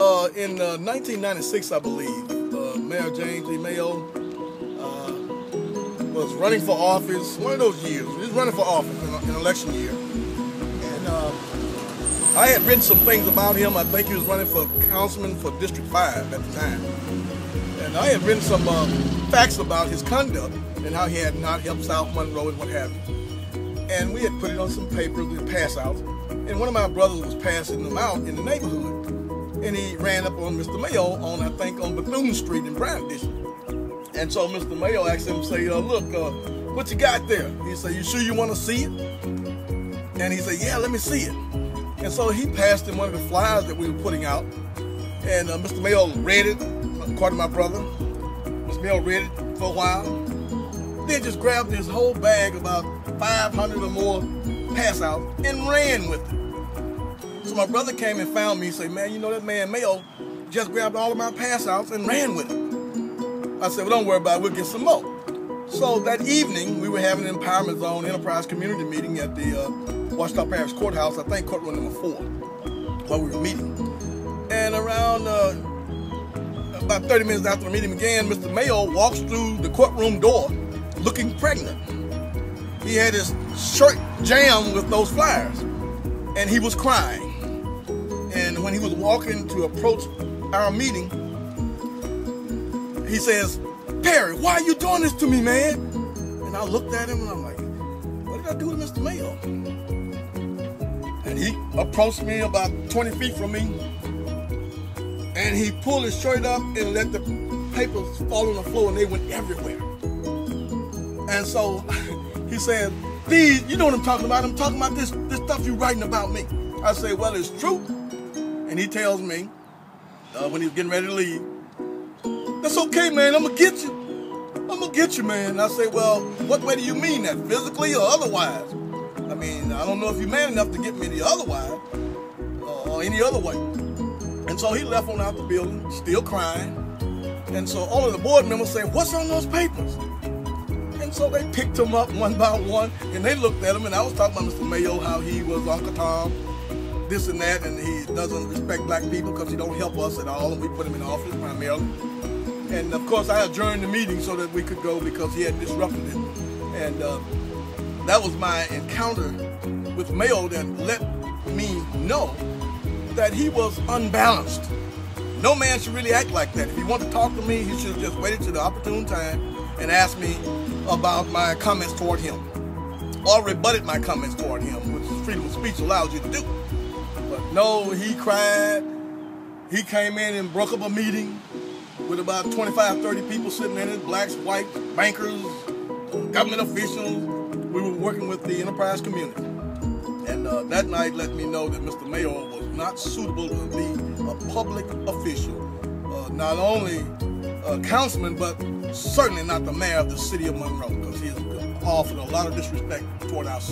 In 1996, I believe, Mayor Jamie Mayo was running for office. One of those years, he was running for office in an election year, and I had written some things about him. I think he was running for councilman for District 5 at the time, and I had written some facts about his conduct and how he had not helped South Monroe and what have you. And we had put it on some papers to pass out, and one of my brothers was passing them out in the neighborhood. And he ran up on Mr. Mayo on, I think, on Bethune Street in Brown District. And so Mr. Mayo asked him, say, look, what you got there? He said, you sure you want to see it? And he said, yeah, let me see it. And so he passed him one of the flyers that we were putting out. And Mr. Mayo read it, according to my brother. Mr. Mayo read it for a while. Then just grabbed his whole bag, about 500 or more pass out, and ran with it. So my brother came and found me and said, man, you know that man Mayo just grabbed all of my pass outs and ran with it. I said, well, don't worry about it, we'll get some more. So that evening, we were having an Empowerment Zone Enterprise Community meeting at the Washita Parish Courthouse, I think courtroom number 4, where we were meeting. And around about 30 minutes after the meeting began, Mr. Mayo walks through the courtroom door looking pregnant. He had his shirt jammed with those flyers, and he was crying. And when he was walking to approach our meeting, he says, Perry, why are you doing this to me, man? And I looked at him and I'm like, what did I do to Mr. Mayo? And he approached me about 20 feet from me, and he pulled his shirt up and let the papers fall on the floor, and they went everywhere. And so he said, Steve, you know what I'm talking about. I'm talking about this stuff you're writing about me. I say, well, it's true. And he tells me, when he was getting ready to leave, that's okay, man, I'm gonna get you. I'm gonna get you, man. And I say, well, what way do you mean that, physically or otherwise? I mean, I don't know if you're man enough to get me the otherwise, or any other way. And so he left on out the building, still crying. And so all of the board members say, what's on those papers? And so they picked him up one by one, and they looked at him, and I was talking about Mr. Mayo, how he was Uncle Tom, this and that, and he doesn't respect black people because he don't help us at all, and we put him in office primarily. And of course I adjourned the meeting so that we could go because he had disrupted it. And that was my encounter with Mayo that let me know that he was unbalanced. No man should really act like that. If he wanted to talk to me, he should have just waited till the opportune time and asked me about my comments toward him, or rebutted my comments toward him, which freedom of speech allows you to do. But no, he cried. He came in and broke up a meeting with about 25, 30 people sitting in it, blacks, whites, bankers, government officials. We were working with the enterprise community. And that night let me know that Mr. Mayo was not suitable to be a public official, not only a councilman, but certainly not the mayor of the city of Monroe, because he has offered a lot of disrespect toward our city.